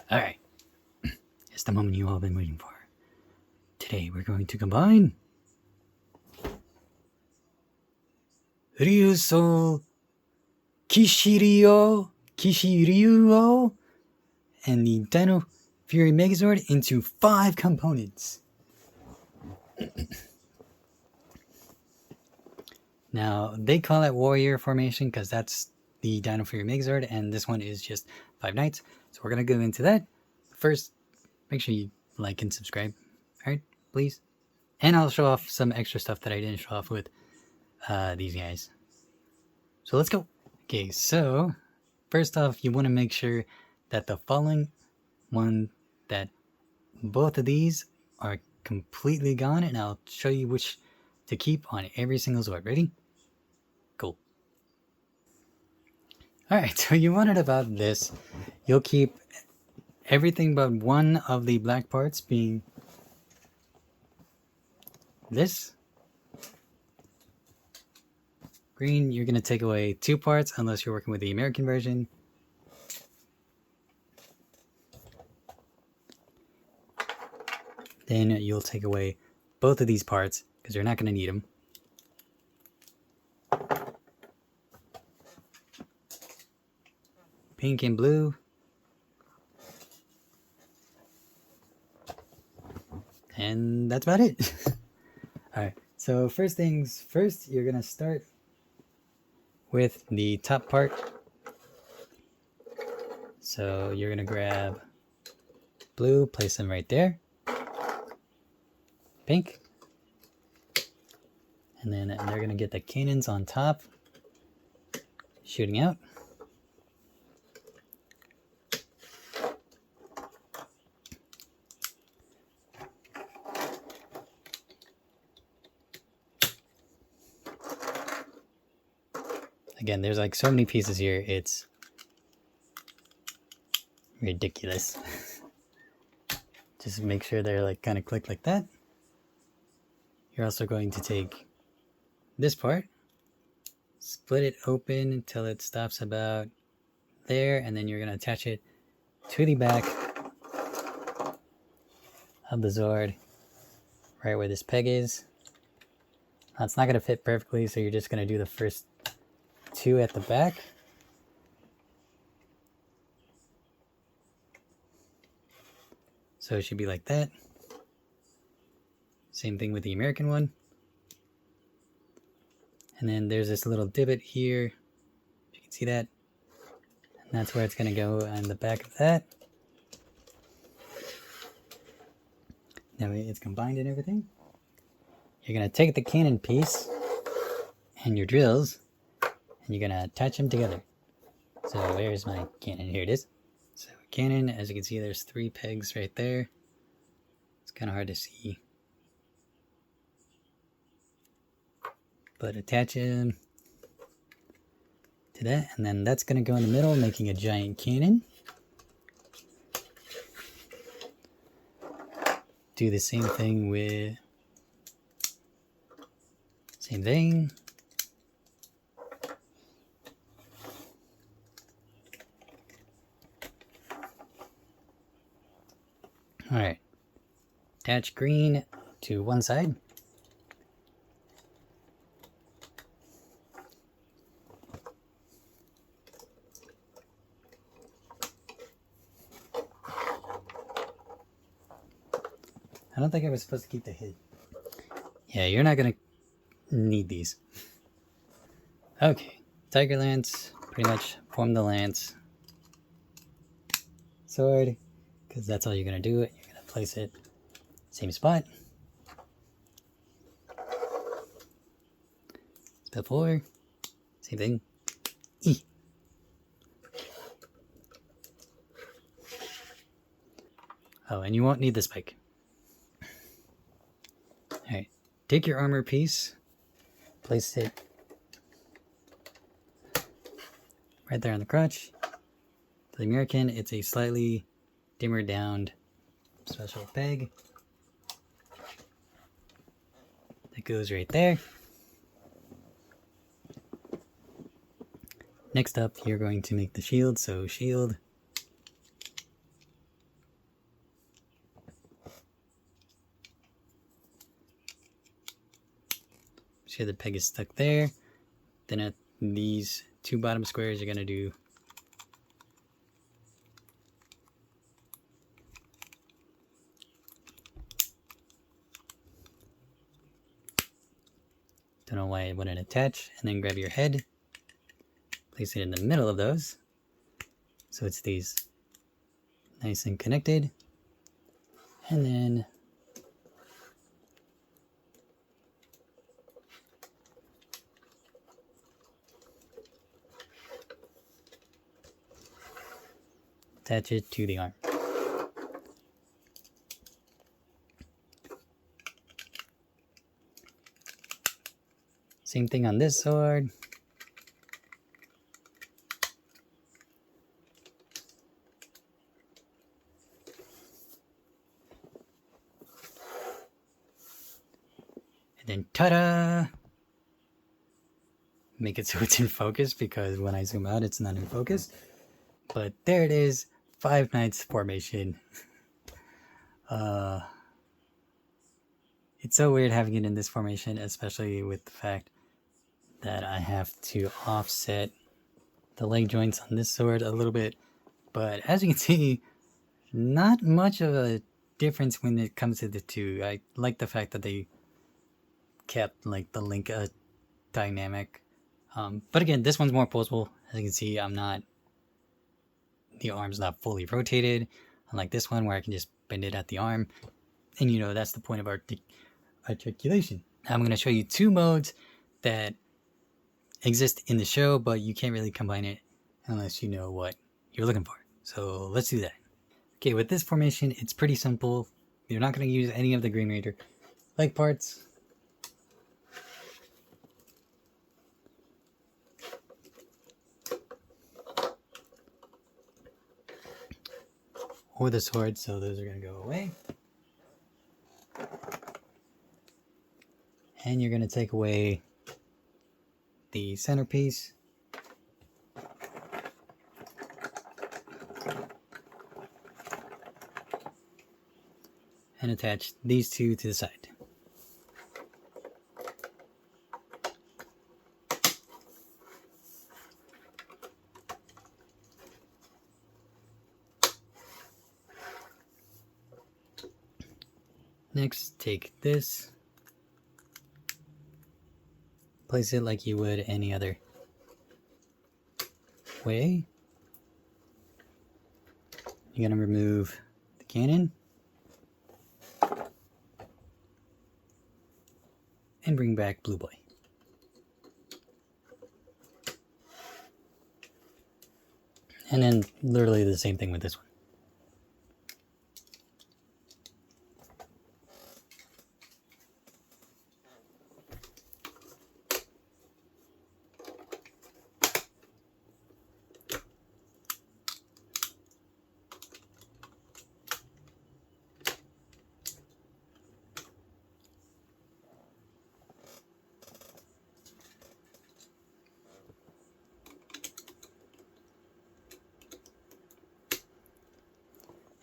Alright, it's the moment you all been waiting for. Today we're going to combine Ryusoulger, KishiRyuOh, and the Dino Fury Megazord into 5 components. Now, they call it Warrior Formation because that's the Dino Fury Megazord, and this one is just 5 knights. So we're going to go into that. First, make sure you like and subscribe. Alright, please. And I'll show off some extra stuff that I didn't show off with these guys. So let's go. Okay, so first off, you want to make sure that the following one, that both of these are completely gone, and I'll show you which to keep on every single Zord. Ready? Cool. Alright, so you want it about this. You'll keep everything but one of the black parts, being this. Green, you're going to take away 2 parts unless you're working with the American version. Then you'll take away both of these parts because you're not going to need them. Pink and blue. And that's about it. Alright, so first things first, you're going to start with the top part. So you're going to grab blue, place them right there. Pink. And then they're going to get the cannons on top, shooting out. Again, there's like so many pieces here, it's ridiculous. Just make sure they're like kind of clicked like that. You're also going to take this part, split it open until it stops about there, and then you're going to attach it to the back of the Zord, right where this peg is. Now, it's not going to fit perfectly, so you're just going to do the first 2 at the back. So it should be like that. Same thing with the American one. And then there's this little divot here. You can see that. And that's where it's going to go on the back of that. Now it's combined and everything. You're going to take the cannon piece and your drills, and you're going to attach them together. So where's my cannon? Here it is. So cannon, as you can see, there's 3 pegs right there. It's kind of hard to see. But attach them to that, and then that's going to go in the middle, making a giant cannon. Do the same thing with... Same thing. Alright. Attach green to one side. I don't think I was supposed to keep the head. Yeah, you're not going to need these. Okay. Tiger Lance. Pretty much form the lance. Sword. Because that's all you're going to do. You're going to place it same spot. Step 4. Same thing. E. Oh, and you won't need the spike. Alright, take your armor piece, place it right there on the crotch. For the American, it's a slightly dimmer downed special peg that goes right there. Next up, you're going to make the shield, so shield sure the peg is stuck there. Then at these two bottom squares, you're going to do don't know why it wouldn't attach. And then grab your head, place it in the middle of those so it stays nice and connected. And then attach it to the arm. Same thing on this sword. And then ta-da! Make it so it's in focus, because when I zoom out it's not in focus. But there it is, 5 Knights formation. It's so weird having it in this formation, especially with the fact that I have to offset the leg joints on this sword a little bit. But as you can see, not much of a difference when it comes to the two. I like the fact that they kept like the link dynamic. But again, this one's more posable. As you can see, the arm's not fully rotated, unlike this one where I can just bend it at the arm. And you know, that's the point of articulation. I'm going to show you 2 modes that exist in the show, but you can't really combine it unless you know what you're looking for. So let's do that. Okay, with this formation, it's pretty simple. You're not going to use any of the Green Ranger leg parts. Or the sword, so those are going to go away. And you're going to take away the centerpiece. And attach these 2 to the side. Next, take this, place it like you would any other way. You're going to remove the cannon and bring back Blue Boy. And then literally the same thing with this one.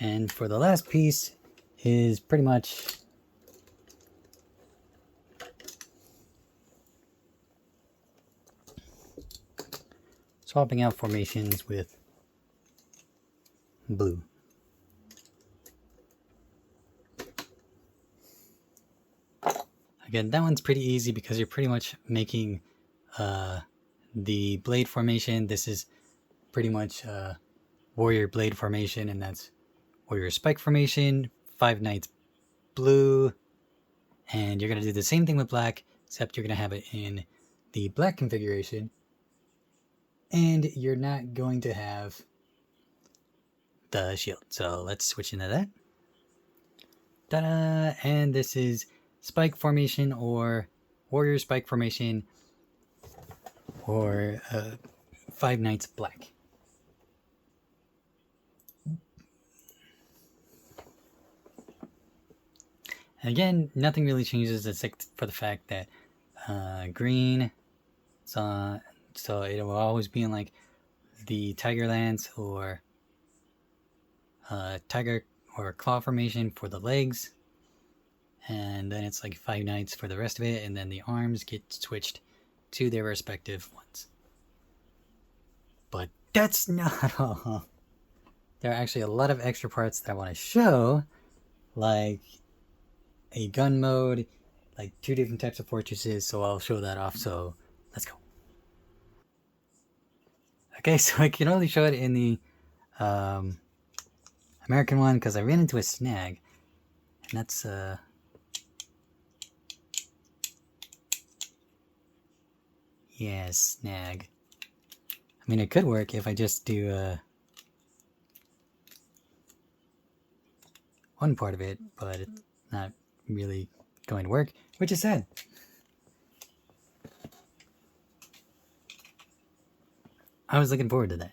And for the last piece is pretty much swapping out formations with blue. Again, that one's pretty easy because you're pretty much making the blade formation. This is pretty much warrior blade formation, and that's warrior spike formation, 5 Knights blue, and you're going to do the same thing with black, except you're going to have it in the black configuration, and you're not going to have the shield. So let's switch into that. Ta-da! And this is spike formation or warrior spike formation or 5 Knights black. Again, nothing really changes except for the fact that green, so it will always be in like the tiger lance or tiger or claw formation for the legs, and then it's like 5 knights for the rest of it, and then the arms get switched to their respective ones. But that's not all. There are actually a lot of extra parts that I want to show, like a gun mode, like 2 different types of fortresses, so I'll show that off, so let's go. Okay, so I can only show it in the American one because I ran into a snag, and that's yeah, snag. I mean, it could work if I just do one part of it, but it's not really going to work, which is sad. I was looking forward to that.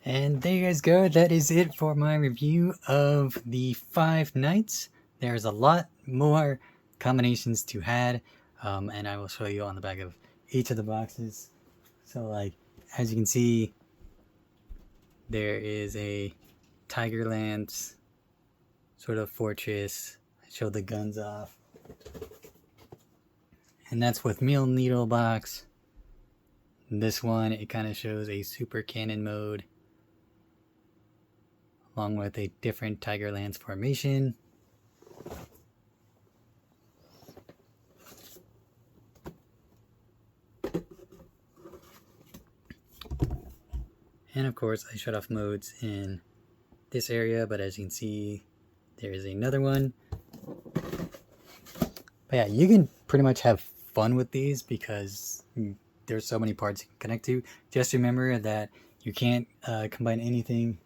And there you guys go. That is it for my review of the 5 knights. There's a lot more combinations to add, and I will show you on the back of each of the boxes. So, like, as you can see, there is a Tigerlands sort of fortress. I showed the guns off. And that's with Meal Needle box. This one, it kind of shows a super cannon mode, along with a different Tigerlands formation. And of course, I shut off modes in this area, but as you can see, there is another one. But yeah, you can pretty much have fun with these because there's so many parts you can connect to. Just remember that you can't combine anything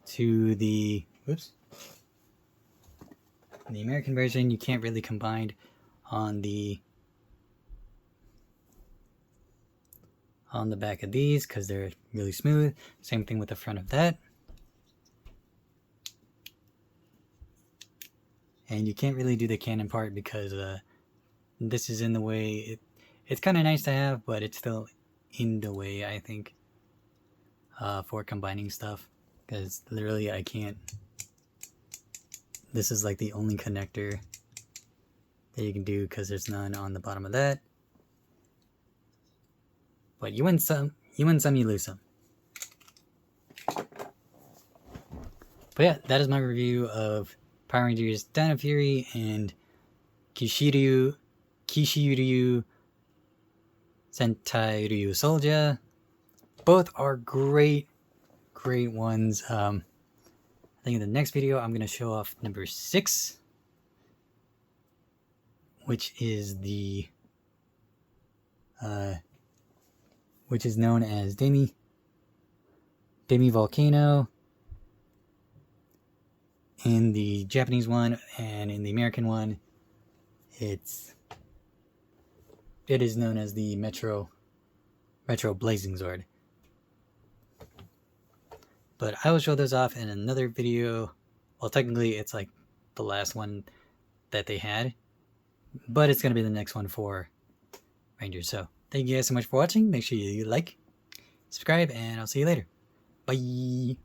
to the, whoops, in the American version, you can't really combine on the back of these because they're really smooth. Same thing with the front of that. And you can't really do the cannon part because this is in the way. It's kind of nice to have, but it's still in the way, I think, for combining stuff. Because literally I can't. This is like the only connector that you can do because there's none on the bottom of that. But you win some, you lose some. But yeah, that is my review of Power Rangers Dino Fury and KishiRyuOh Sentai Ryusoulger. Both are great ones. I think in the next video I'm going to show off number 6, which is the which is known as Demi Volcano in the Japanese one, and in the American one it is known as the Metro Blazing Zord. But I will show those off in another video. Well, technically it's like the last one that they had, but it's going to be the next one for Rangers. So thank you guys so much for watching. Make sure you like, subscribe, and I'll see you later. Bye.